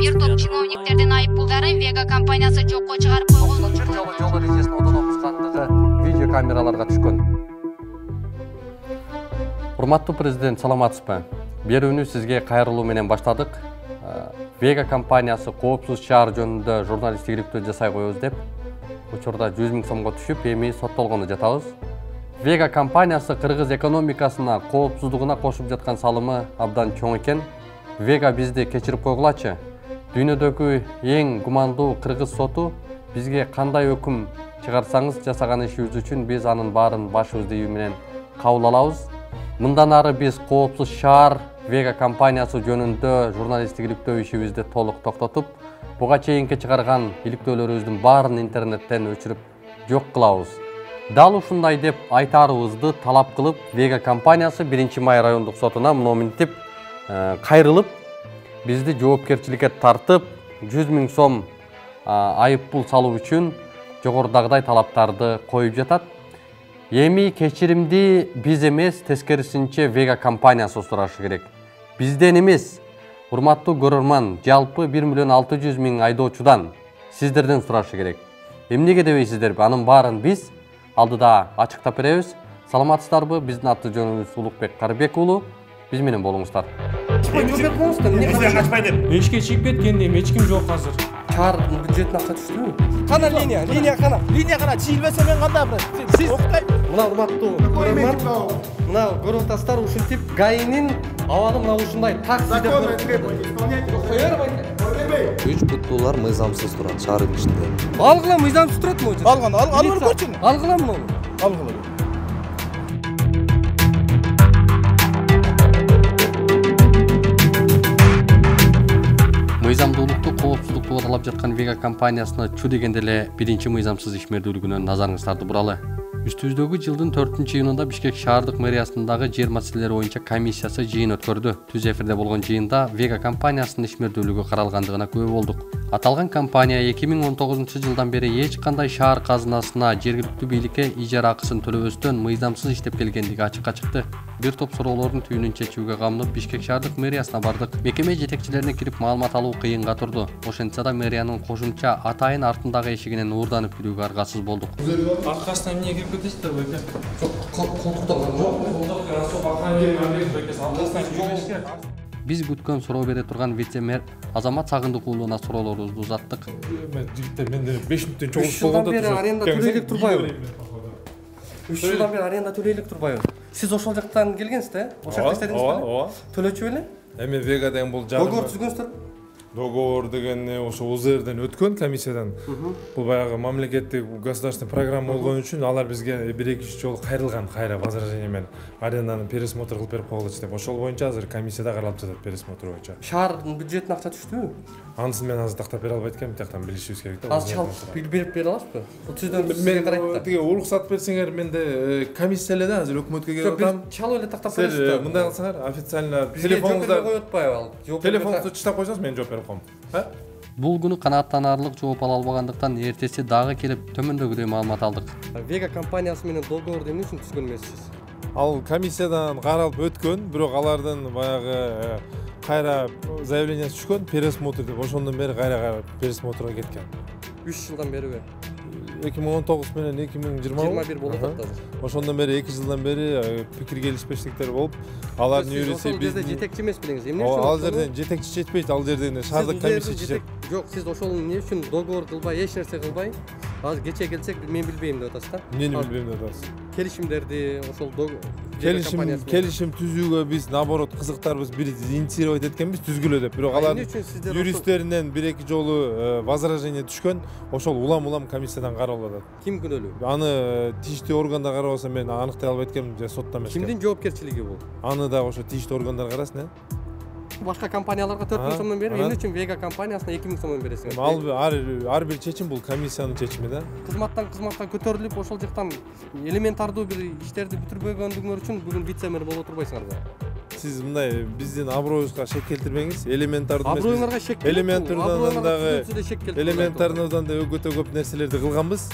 бир топ чиновниктердин айыппулдарын Вега компаниясы жокко чыгарып койгон. Жол эрежесин одон окускандыгы видео камераларга түшкөн. Урматтуу президент, саламатсызбы? Берүүнү сизге кайрылуу менен баштадык. Вега компаниясы коопсуз шаар жөнүндө журналисттик иликтөө жасай коебуз деп учурда 100 000 сомго түшүп, эми соттолгону жатабыз. Вега компаниясы кыргыз экономикасына, коопсуздугуна кошуп жаткан салымы абдан чоң экен. Вега бизди кечирип койгулачы. Дүйнөдөгү эң гумандуу кыргыз соту бизге кандай өкүм чыгарсаңыз жасаган ишибиз үчүн биз анын баарын башыбыз ийүү менен кабыл алабыз. Мындан ары биз коопсуз шаар Вега компаниясы жөнүндө журналисттик иликтөө ишибизди толук токтотуп, буга чейинки чыгарган иликтөөлөрүбүздүн баарын интернеттен өчүрүп жок кылабыз. Дал ушундай деп айтаарыбызды талап кылып, Вега компаниясы 1-Май райондук сотуна мынтип кайрылып, бизди жоопкерчиликке тартып, 100 000 сом айыппул салуу үчүн жогорудагыдай талаптарды коюп жатат. Эми кечиримди биз эмес, тескерисинче Вега компаниясы сурашы керек. Бизден эмес, урматтуу көрөрман, жалпы 1 600 000 айдоочудан, сиздерден сурашы керек. Эмнеге дебейсиздерби? Анын баарын биз алдыда ачыктап беребиз. Саламатсыздарбы? Биздин аты жөнүбүз Улукбек Карыбек уулу. Биз менен болуңуздар. Эшикке чыгып кеткен эми эч ким жок азыр. Шаар бюджетине акча түштүбү? Кана линия кана чийилбесе мен кандай бират? Сиз окутай. Мына урматтуу көрөрман, мына көрүп атасыздар, ушинтип ГАИнин абалы мына ушундай таксидер Үч буттуулар мыйзамсыз турат шаардын ичинде. Алгыла мыйзамсыз турат мочу. Алгыла көрчү. Алгыла муну. Алгыла. Мыйзамдуулукту, коопсуздукту бодолоп жаткан Вега компаниясына чу дегенде эле 1 мыйзамсыз ишмердүүлүгүнө назарыңыздарды буралы. Үстүбүздөгү жылдын 4-июнунда Бишкек шаардык мэриясындагы жер маселелери боюнча комиссиясы жыйын өткөрдү. Түз эфирде болгон жыйында Вега компаниясынын ишмердүүлүгү каралгандыгына күбө болдук. Аталган компания 2019 жылдан бери эч кандай шаар казынасына, жергиликтүү бийликке ижара акысын төлөбөстөн мыйзамсыз иштеп келгендиги ачыкка чыкты. Бир топ суроолордун түйүнүн чечүүгө камынып Бишкек шаардык мэриясына бардык. Мекеме жетекчилерине кирип маалымат алуу кыйынга турду. Ошентсе да мэриянын кошумча атайын артындагы эшигинен уурданып кирүүгө аргасыз болдук. Аркасынан эмне кирип кетесиздер байке? Биз күткөн суроо бере турган вице-мэр Азамат Сагындык уулуна суроолорубузду узаттык. Жигиттер менде 5 мүнөттөн чогулуп 3 жылдан бери аренда төлөйлүк турбайбы? 3 жылдан бери аренда төлөйлүк турбайбы? Сиз ошол жактан келгенсиз да? Ошол жакта иштедиңиз беле? Ооба. Төлөчү беле? Эми Вега деген бул Договор түзгөнсүздөр? Договор деген ошо УЗРден өткөн комиссиядан. Бул баягы мамлекеттик государственный программа болгон үчүн алар бизге 1-2 жолу кайрылган, кайра возражение менен аренданы пересмотр кылып берип койгулачы деп. Ошол боюнча азыр комиссияда каралып жатат пересмотр боюнча. Шаардын бюджетине акча түштүбү? Анысын мен азыр тактап бере албайт экенмин, тияктан билишибиз керек да. Азыр чалып берип бере аласызбы? Бул түздөн сизге карайт да. Тиги уруксат берсеңер, менде комиссия эле да, азыр өкмөткө келип атам. Чалып эле тактап бересиз да. Мындай кылсаңар, официально телефонуңузда коюп атпайбы ал? Телефонуңузду чыштап койсоңуз мен жооп берип коем. Бул күнү канааттанарлык жооп ала албагандыктан эртеси дагы келип төмөндөгүдөй маалымат алдык. Вега компаниясы менен договорду эмне үчүн түзгөн эмессиз? Ал комиссиядан каралып өткөн, бирок алардын баягы кайра заявлениясы түшкөн, пересмотр деп. Ошондон бери кайра пересмотрга кеткен. 3 жылдан бериби? 2019 менен 2021 болуп атат. Ошондон бери 2 жылдан бери пикир келишпештиктер болуп, алардын юриси бизде жетекчи эмес белеңиз. Эмне үчүн? Ал жерден жетекчи жетпейт, ал жерден шаардык комиссия чечет. Жок, сиз ошол эмне үчүн договор кылбай, эч нерсе кылбай, азыр кече келсек мен билбейм деп атасыз да? Эмнени билбейм деп атасыз? Келишимдерди ошол келишим түзүүгө биз наоборот кызыктарбыз, бир инициировать эткенбиз түзгүлө деп. Бирок алардын юристтеринен 1-2 жолу возражение түшкөн, ошол улам комиссиядан каралып атат. Ким күнөлүү? Аны тийиштүү органдар карабаса мен аныктай албайт экенмин, же сотто эмес. Кимдин жоопкерчилиги бул? Аны да ошо тийиштүү органдар карасын. Башка компанияларга 4 000 сомдон берип, эмне үчүн Вега компаниясына 2 000 сомдон бересиңер? Ар бир чечим бул комиссиянын чечими да. Кызматтан кызматка көтөрүлүп, ошол жактан элементардуу бир иштерди бүтүрбөгөндүгүңөр үчүн бүгүн вице-мэр болуп отурбайсыңарбы? Сиз мындай биздин аброюбузга шек келтирбеңиз. Элементардуу эмес. Аброюңарга шек келтирип, элементарндан да өтө көп нерселерди кылганбыз.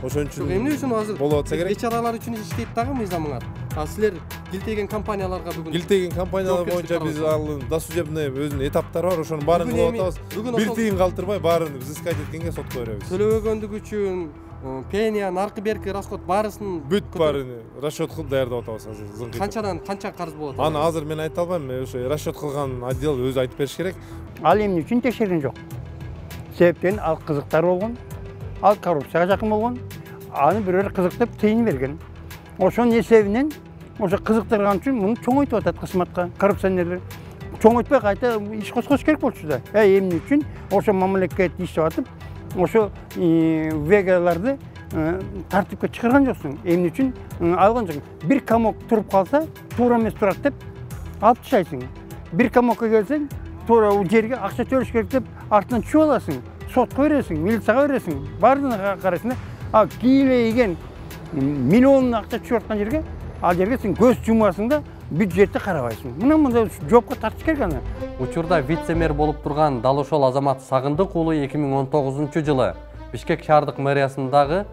Ошон үчүн эмне үчүн азыр болуп атса керек. Бечаралар үчүн иштейт дагы мыйзамыңар. Силер килтеген компанияларга бүгүн Килтеген компаниялар боюнча биз ал досудебный өзүнүн эtaптары бар, ошонун баарын кылып атабыз. Бир тыйын калтырбай баарын взыскать эткенге сотко беребиз. Төлөбөгөндүк үчүн пения, наркы берки расход баарысын Бүт баарын расчет кылып даярдап атабыз азыр. канчадан канча карыз болот? Аны азыр мен айта албайм, ошо расчет кылган отдел өзү айтып бериш керек. Ал эмне үчүн текшерген жок? Себептен ал кызыктар болгон, ал коррупцияга жакын болгон, аны бирөө кызыктап тыйын берген. Ошонун эсебинен ошо кызыктырган үчүн муну чоңойтуп атат кызматка коррупционерлер. Чоңойтпой кайта иш козгош керек болчу да. Эмне үчүн ошо мамлекет иштеп атып, ошо вегаларды тартипке чыгарган жоксуң. Эмне үчүн алган жок. Бир комок туруп калса, туура эмес турат деп алып ташайсың. Бир комокко келсең, туура жерге акча төлөш керек деп артынан чүп аласың. Сотко бересиң, милицияга бересиң. Бардыгына карайсың да. А кийлейген миллион акча чүп аткан жерге, ал жерге сен көз жумасың да, бюджетти карабайсың. Мына жоопко тартыш керек аны. Учурда вице-мэр болуп турган Далошол Азамат Сагындык уулу 2019-жылы Бишкек шаардык мэриясындагы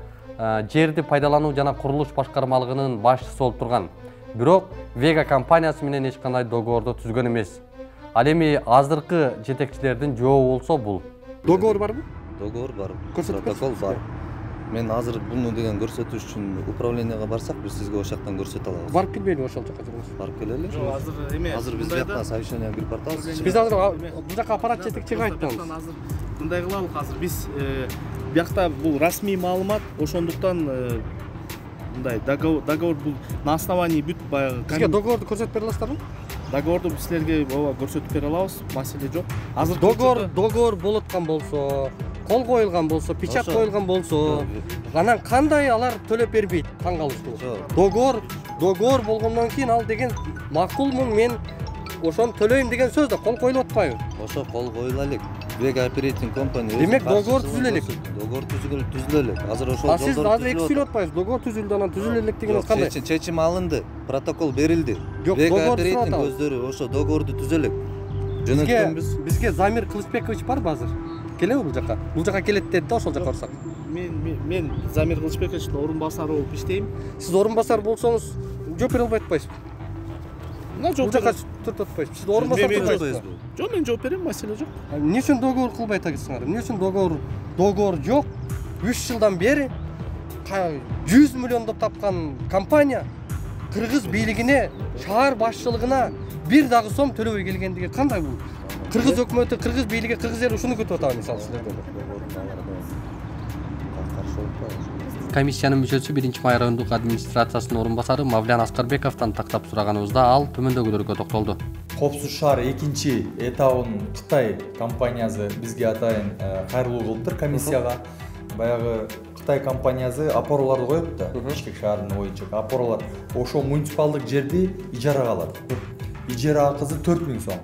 жерди пайдалануу жана курулуш башкармалыгынын башчысы болуп турган. Бирок Вега компаниясы менен эч кандай договорду түзгөн эмес. Ал эми азыркы жетекчилердин жообу болсо бул. Договор барбы? Договор бар, Көрсөтүп протокол берсеңиз. бар. Мен азыр буну деген көрсөтүш үчүн управленияга барсак, биз сизге ошол жактан көрсөтө алабыз. Барып келбейли ошол жака жүрүңүз. Барып келели. Азыр эме. Азыр биз жактан совещание кирип бартабыз. Биз азыр бул жака аппарат жетекчиге айттым. Азыр мындай кылалык, азыр биз биякта бул расмий маалымат, ошондуктан мындай договор бул на основании бүт баягы Сизге договорду көрсөтүп бере аласыздарбы? договорду биз силерге ооба көрсөтүп бере алабыз, маселе жок. Азыр Договор болуп аткан болсо, кол коюлган болсо, печать коюлган болсо, анан кандай алар төлөп бербейт? Таң калыштуу. Договор болгондон кийин ал деген макулмун, мен ошону төлөйм деген сөз да кол коюлуп атпайбы? Ошо кол коюла элек. Vega Operating Company. Демек договор түзүлө элек. Договор түзүлө элек. Азыр ошол Сиз азыр эки сүйлөп атпайсыз. Договор түзүлдү, анан түзүлө элек дегениз кандай? Чечим алынды, протокол берилди. Жок, Vega договор Operating сурап өздөрү ошо договорду түзө элек. Жөнөткөнбүз. Бизге Замир Кылычбекович барбы азыр? Келеби бул жака? Бул жака келет деди да, ошол жака барсак. Мен Замир Кылычбековичтин орун басары болуп иштейм. Сиз орун басар болсоңуз жооп бере албай атпайсызбы? Бул жака түртүп атпайсызбы? Сиз орун басар болбойсузбу? Жок, мен жооп берем, маселе жок. Эмне үчүн договор кылбай атасыңар? Эмне үчүн договор жок? 3 жылдан бери 100 миллиондоп тапкан компания кыргыз бийлигине, шаар башчылыгына бир дагы сом төлөбөй келгендиги кандай бул? Кыргыз өкмөтү, кыргыз бийлиги, кыргыз эл ушуну күтүп атабы мисалы силерден? Комиссиянын мүчөсү 1-май райондук администрациясынын орун басары Мавлян Аскарбековдон тактап сураганыбызда ал төмөндөгүлөргө токтолду. Коопсуз шаар экинчи этабын Кытай компаниясы бизге атайын кайрылуу кылыптыр комиссияга. Баягы Кытай компаниясы опораларды коет да, Бишкек шаарынын боюнча опоралар. Ошол муниципалдык жерди ижарага алат. Ижара акысы 4000 сом.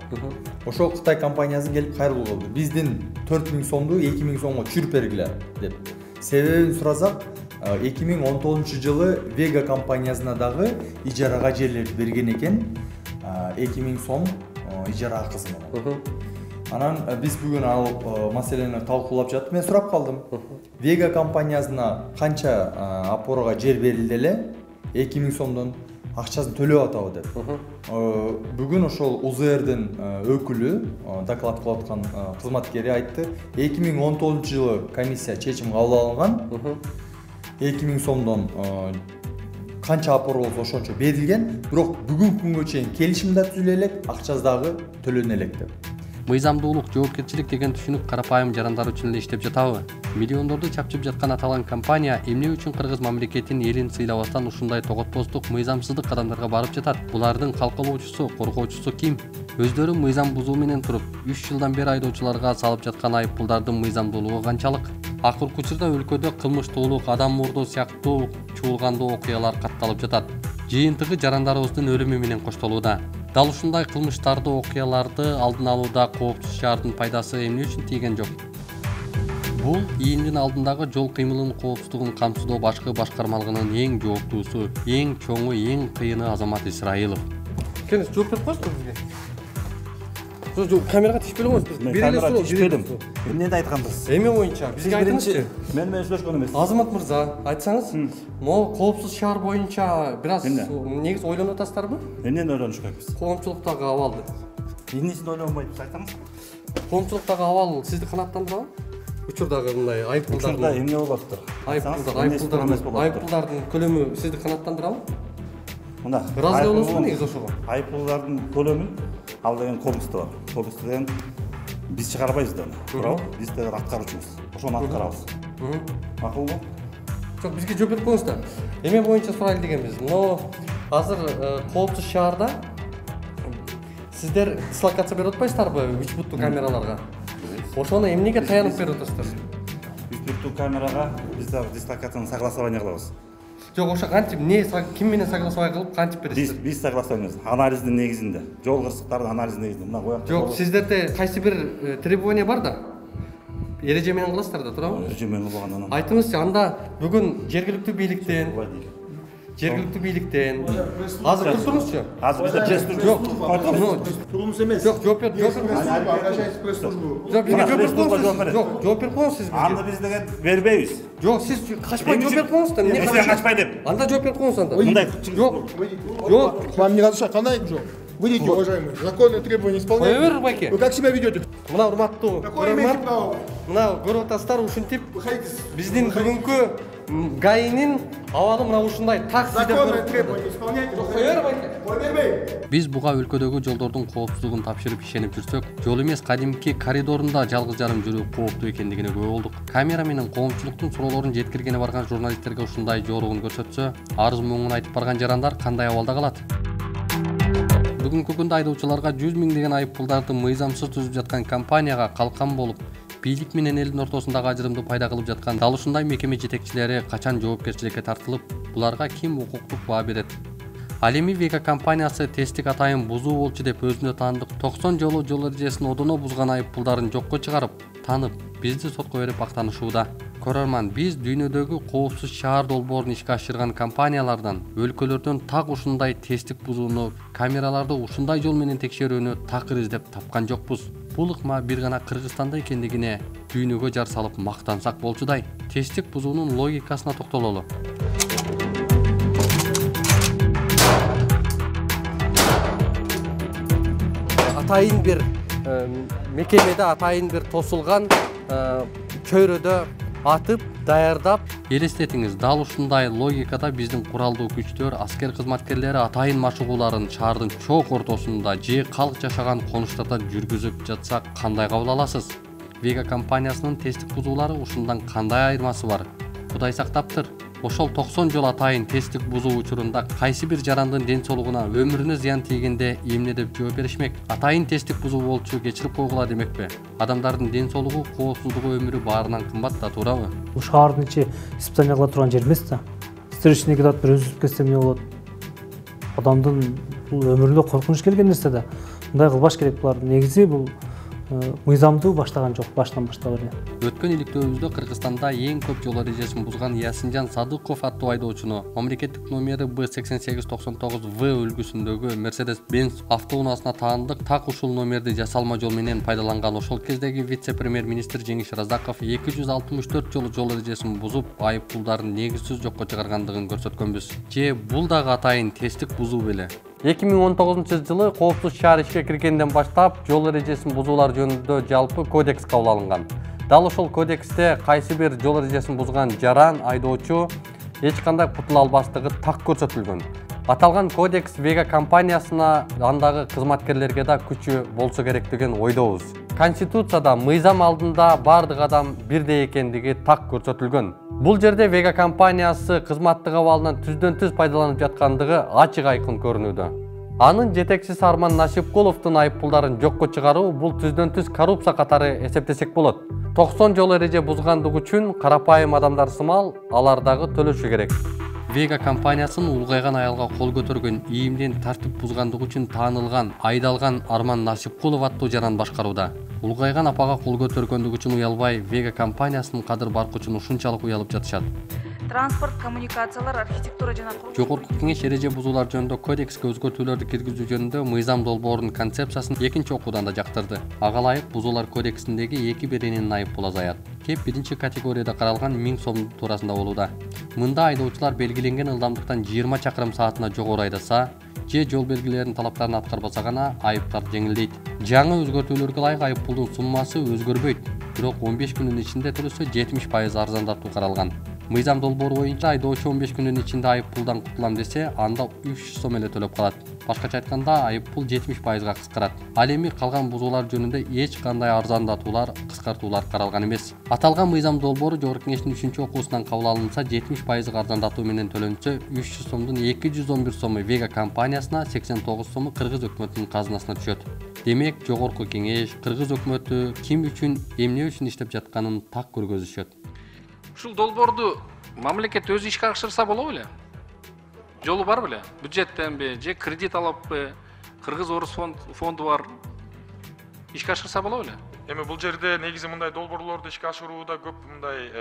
Ошол Кытай компаниясы келип кайрылуу кылды. Биздин 4000 сомду 2000 сомго түшүрүп бергиле деп. Себебин сурасак, 2019-жылы Vega компаниясына дагы ижарага жерлерди берген экен, 2000 сом ижара акысы менен. Анан биз бүгүн ал маселени талкуулап жаттык. Мен сурап калдым. Vega компаниясына канча опорага жер берилди эле? 2000 сомдон акчасын төлөп атабы деп. Бүгүн ошол УЗРдин өкүлү доклад кылып аткан кызматкери айтты. 2019-жылы комиссия чечим кабыл алынган. 2000 сомдон канча опор болсо ошончо берилген, бирок бүгүнкү күнгө чейин келишим да түзүлө элек, акчасы дагы төлөнө элек деп. Мыйзамдуулук, жоопкерчилик деген түшүнүк карапайым жарандар үчүн эле иштеп жатабы? Миллиондорду чапчып жаткан аталган компания эмне үчүн кыргыз мамлекетин элин сыйлабастан ушундай тоготпостук, мыйзамсыздык кадамдарга барып жатат? Булардын калкалоочусу, коргоочусу ким? Өздөрү мыйзам бузуу менен туруп, 3 жылдан бери айдоочуларга салып жаткан айыппулдардын мыйзамдуулугу канчалык? Акыркы учурда өлкөдө кылмыштуулук, адам мурдоо сыяктуу чуулгандуу окуялар катталып жатат. Жыйынтыгы жарандарыбыздын өлүмү менен коштолууда. Дал ушундай кылмыштарды, окуяларды алдын алууда коопсуз шаардын пайдасы эмне үчүн тийген жок? Бул ийиндин алдындагы жол кыймылынын коопсуздугун камсыздоо башкы башкармалыгынын эң жооптуусу, эң чоңу, эң кыйыны Азамат Исраилов. Келиңиз, жооп берип коесузбу бизге? Камерага тийишпей эле коңуз. Бир эле суроо тишпедим. Эмнени айткандысыз? Эме боюнча бизге айтыңызчы. Мен менен сүйлөшкөн эмес. Азамат мырза, айтсаңыз, могу коопсуз шаар боюнча бир аз негиз ойлонуп атасыздарбы? Эмнени ойлонуш керекпиз? Коомчулуктагы абалды. Эмнесин ойлонбойт айтсаңыз? Коомчулуктагы абал сизди канааттандырабы? Учурдагы мындай айыппулдар. Учурда эмне болуп атыптыр? Айыппулдардын көлөмү сизди канааттандырабы? Мына ыраазы болосузбу негизи ошого? Айыппулдардын көлөмүн ал деген кодексте бар. Кодексте деген биз чыгарбайбыз да. Туурабы? Биз деген аткаруучубуз. Ошону аткарабыз. Макулбу? Жок, бизге жооп берип коюңуз да. Эме боюнча сурайлы дегенбиз. Но азыр коопсуз шаарда сиздер дислокация берип атпайсыздарбы 3 буттуу камераларга? Ошону эмнеге таянып берип атасыздар? 3 буттуу камерага биз дагы дислокацияны согласование кылабыз. Жок, ошо кантип ким менен согласование кылып кантип бересиздер? Биз согласование анализдин негизинде. Жол кырсыктардын анализи негизинде. Мына кояк. Жок, сиздерде кайсы бир требование бар да? Эреже менен кыласыздар да, туурабы? Эреже менен кылгандан. Айтыңызчы, анда бүгүн жергиликтүү бийликтен азыр туруңузчу. Азыр бизде пресс-служба жок. Турумуз эмес. Жок, жооп берип Обращайтесь в пресс-службу. Жок, бизге жооп берип коюңуз. Жок, жооп берип коюңуз сиз бизге. Анда биз деген бербейбиз. Жок, сиз качпай жооп берип коюңуз да. Эмне качпай деп? Анда жооп берип коюңуз анда. Мындай. Жок. Вам не разрешают. Кандай жок? Выйдите, уважаемые. Законные требования исполняйте. Кое бер байке. Вы как себя ведете? Мына урматтуу көрөрман, мына көрүп атасыздар, ушинтип биздин бүгүнкү ГАИнин абалы мына ушундай так сиздер Законные требования исполняйте. Биз буга өлкөдөгү жолдордун коопсуздугун тапшырып ишенип жүрсөк, жол эмес кадимки коридорунда жалгыз жарым жүрүү кооптуу экендигине күбө болдук. Камера менен коомчулуктун суроолорун жеткиргене барган журналисттерге ушундай жоругун көрсөтсө, арыз муңун айтып барган жарандар кандай абалда калат? Бүгүнкү күндө айдоочуларга 100 миңдеген айыппулдарды мыйзамсыз түзүп жаткан компанияга калкан болуп, бийлик менен элдин ортосундагы ажырымды пайда кылып жаткан дал ушундай мекеме жетекчилери качан жоопкерчиликке тартылып, буларга ким укуктук баа берет? Ал эми Вега компаниясы тесттик атайын бузуу болчу деп өзүнө таандык 90 жолу жол эрежесин одоно бузган айыппулдарын жокко чыгарып, танып, бизди сотко берип актанышууда. Көрөрман, биз дүйнөдөгү коопсуз шаар долбоорун ишке ашырган компаниялардан, өлкөлөрдөн так ушундай тесттик бузууну, камераларды ушундай жол менен текшерүүнү такыр издеп тапкан жокпуз. Бул ыкма бир гана Кыргызстанда экендигине дүйнөгө жар салып мактансак болчудай. Тесттик бузуунун логикасына токтололу. Атайын бир мекемеде атайын бир тосулган чөйрөдө атып, даярдап, элестетиңиз, дал ушундай логикада биздин куралдуу күчтөр, аскер кызматкерлери атайын машыгууларын шаардын чок ортосунда же калк жашаган конуштарда жүргүзүп жатса кандай кабыл аласыз? Вега компаниясынын тесттик бузуулары ушундан кандай айырмасы бар? Кудай сактаптыр. Ошол 90 жол атайын тесттик бузуу учурунда кайсы бир жарандын ден соолугуна, өмүрүнө зыян тийгенде эмне деп жооп беришмек? Атайын тесттик бузуу болчу кечирип койгула демекпи? Адамдардын ден соолугу, коопсуздугу, өмүрү баарынан кымбат да, туурабы? Бул шаардын ичи испытание кыла турган жер эмес да. Встречный китап бир үзүп кетсе эмне болот? Адамдын бул өмүрүнө коркунуч келген нерсе да. Мындай кылбаш керек булар. Негизи бул мыйзамдуу баштаган жок, баштан баштап эле. Өткөн иликтөөбүздө Кыргызстанда эң көп жол эрежесин бузган Ясинжан Садыков аттуу айдоочуну мамлекеттик номери B8899V үлгүсүндөгү Mercedes-Benz автоунаасына таандык так ушул номерди жасалма жол менен пайдаланган ошол кездеги вице-премьер-министр Жеңиш Разаков 264 жолу жол эрежесин бузуп, айыппулдарын негизсиз жокко чыгаргандыгын көрсөткөнбүз. Же бул дагы атайын тесттик бузуу беле? 2019-жылы коопсуз шаар ишке киргенден баштап жол эрежесин бузуулар жөнүндө жалпы кодекс кабыл алынган. Дал ошол кодексте кайсы бир жол эрежесин бузган жаран, айдоочу эч кандай кутула албастыгы так көрсөтүлгөн. Аталган кодекс Вега компаниясына, андагы кызматкерлерге да күчү болсо керек деген ойдобуз. Конституцияда мыйзам алдында бардык адам бирдей экендиги так көрсөтүлгөн. Бул жерде Вега компаниясы кызматтык абалынан түздөн түз пайдаланып жаткандыгы ачык айкын көрүнүүдө. Анын жетекчиси Арман Насипкуловдун айыппулдарын жокко чыгаруу бул түздөн түз коррупция катары эсептесек болот. 90 жол эреже бузгандыгы үчүн карапайым адамдар сымал алар дагы төлөшү керек. Вега компаниясынын улгайган аялга кол көтөргөн, ийимден тартип бузгандыгы үчүн таанылган, айдалган Арман Насипкулов аттуу жаран башкарууда. Улгайган апага кол көтөргөндүгү үчүн уялбай, Вега компаниясынын кадыр баркучун ушунчалык уялып жатышат. транспорт, коммуникациялар, архитектура жана Жогорку кеңеш эреже бузуулар жөнүндө кодекске өзгөртүүлөрдү киргизүү жөнүндө мыйзам долбоорунун концепциясын экинчи окуудан да жактырды. Ага ылайык бузуулар кодексиндеги 2 беренин айыппул азаят. Кеп 1 категорияда каралган 1000 сом туурасында болууда. Мында айдоочулар белгиленген ылдамдыктан 20 чакырым саатына жогору айдаса, же жол белгилеринин талаптарын аткарбаса гана айыптар жеңилдейт. Жаңы өзгөртүүлөргө ылайык айыппулдун суммасы өзгөрбөйт. Бирок 15 күнүн ичинде төлөсө 70% арзандатуу каралган. Мыйзам долбоору боюнча айдоочу 15 күнүн ичинде айыппулдан кутулам десе, анда 300 сом эле төлөп калат. Башкача айтканда, айыппул 70%га кыскарат. Ал эми калган бузуулар жөнүндө эч кандай арзандатуулар, кыскартуулар каралган эмес. Аталган мыйзам долбоору Жогорку Кеңештин 3-чү окуусунан кабыл алынса, 70% арзандатуу менен төлөнсө, 300 сомдун 211 сому Вега компаниясына, 89 сому Кыргыз өкмөтүнүн казынасына түшөт. Демек, Жогорку Кеңеш, Кыргыз өкмөтү ким үчүн, эмне үчүн иштеп жатканын так көргөзүшөт. Ушул долбоорду мамлекет өзү ишке ашырса болобу эле? Жолу бар беле? Бюджеттенби же кредит алыппы? Кыргыз орус фонду бар. Ишке ашырса болобу эле? Эми бул жерде негизи мындай долбоорлорду ишке ашырууда көп мындай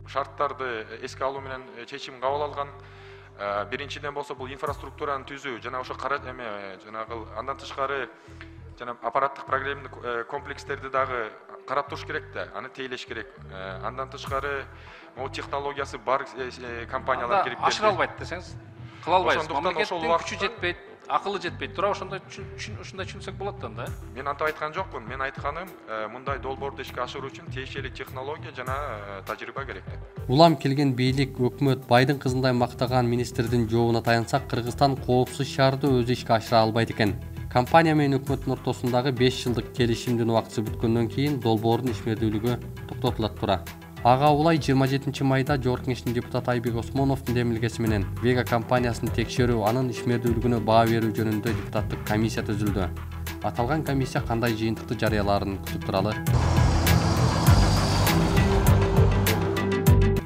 шарттарды эске алуу менен чечим кабыл алган. Биринчиден болсо бул инфраструктураны түзүү жана ошо жанагы андан тышкары жана аппараттык программдык комплекстерди дагы карап туруш керек да, аны тейлеш керек. Андан тышкары технологиясы бар компаниялар кирип келди. Ашыра албайт десеңиз, кыла албайсыз. Мамлекеттин күчү жетпейт, акылы жетпейт. Тура ушундай түшүнсөк болот да. Мен антип айткан жокмун. Мен айтканым, мындай долбоорду ишке ашыруу үчүн тиешелик технология жана тажрыйба керек. Улам келген бийлик, өкмөт байдын кызындай мактаган министрдин жообуна таянсак, Кыргызстан коопсуз шаарды өзү ишке ашыра албайт экен. Компания менен өкмөттүн ортосундагы 5 жылдык келишимдин убактысы бүткөндөн кийин долбоордун ишмердүүлүгү токтотулат тура. Ага улай 27 майда Жогорку Кеңештин депутаты Айбек Осмоновдун демилгеси менен Вега компаниясын текшерүү, анын ишмердүүлүгүнө баа берүү жөнүндө депутаттык комиссия түзүлдү. Аталган комиссия кандай жыйынтыкты жарыялаарын күтүп туралы.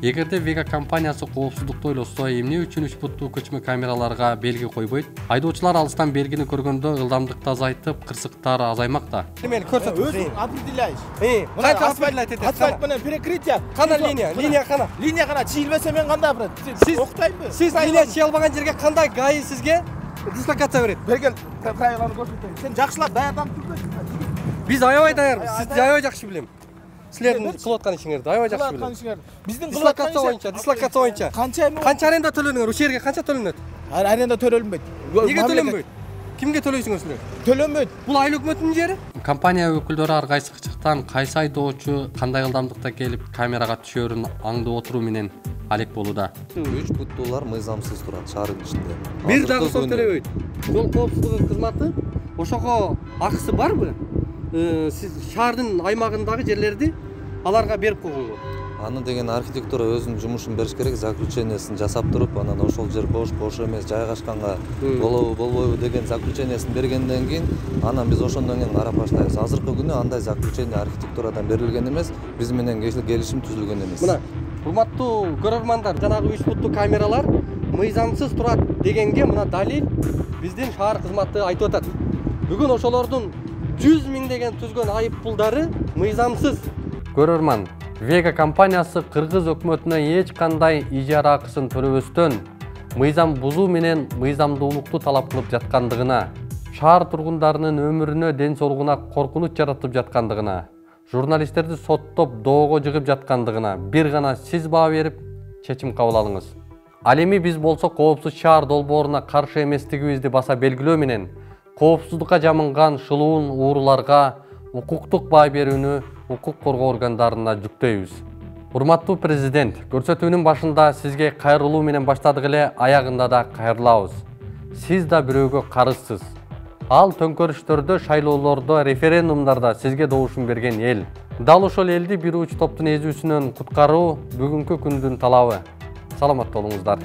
Эгерде Вега компаниясы коопсуздукту ойлосо, эмне үчүн 3 буттуу көчмө камераларга белги койбойт? Айдоочулар алыстан белгини көргөндө ылдамдыкты азайтып, кырсыктар азаймак да. Мен көрсөтүп өзүң определяйсың. Канча определять этесиз? Асфальт менен перекрытие. Кана линия кана? Линия кана чийилбесе мен кандай апарат? Сиз окутайбы? Сиз линия чийе албаган жерге кандай ГАИ сизге дислокация берет? Берген правиланы көрсөтөйүн. Сен жакшылап даярданып турбайсың. Биз аябай даярбыз. Сиз аябай жакшы билем. Силердин кылып аткан ишиңерди аябай жакшы билем. Биздин дислокация боюнча канча аренда төлөнүңөр? Ушул жерге канча төлөнөт? Аренда төлөнбөйт. Неге төлөнбөйт? Кимге төлөйсүңөр силер? Төлөнбөйт. Бул айыл өкмөтүнүн жери. Компания өкүлдөрү ар кайсы кычыктан кайсы айдоочу кандай ылдамдыкта келип камерага түшөрүн аңдып отуруу менен алек болууда. 3 буттуулар мыйзамсыз турат шаардын ичинде. Бир дагы сом төлөбөйт. Жол коопсуздугу кызматы ошого акысы барбы? Сиз шаардын аймагындагы жерлерди аларга берип койгонго. Аны деген архитектура өзүнүн жумушун бериш керек, заключениесин жасап туруп, анан ошол жер бош эмес жайгашканга болобу болбойбу деген заключениесин бергенден кийин, анан биз ошондон кийин карап баштайбыз. Азыркы күнү андай заключение архитектурадан берилген эмес, биз менен келишим түзүлгөн эмес. Мына, урматтуу көрөрмандар, жанагы 3 буттуу камералар мыйзамсыз турат дегенге мына далил биздин шаар кызматы айтып атат. Бүгүн ошолордун 100 миңдеген түзгөн айыппулдары мыйзамсыз. Көрөрман, Вега компаниясы Кыргыз өкмөтүнө эч кандай ижара акысын төлөбөстөн мыйзам бузуу менен мыйзамдуулукту талап кылып жаткандыгына, шаар тургундарынын өмүрүнө, ден соолугуна коркунуч жаратып жаткандыгына, журналисттерди соттоп доого жыгып жаткандыгына бир гана сиз баа берип чечим кабыл алыңыз. Ал эми биз болсо коопсуз шаар долбооруна каршы эместигибизди баса белгилөө менен коопсуздукка жамынган шылуун ууруларга укуктук баа берүүнү укук коргоо органдарына жүктөйбүз. Урматтуу президент, көрсөтүүнүн башында сизге кайрылуу менен баштадык эле, аягында да кайрылабыз. Сиз да бирөөгө карызсыз. Ал төңкөрүштөрдө, шайлоолордо, референдумдарда сизге добушун берген эл. Дал ошол элди бир уч топтун эзүүсүнөн куткаруу бүгүнкү күндүн талабы. Саламатта болуңуздар.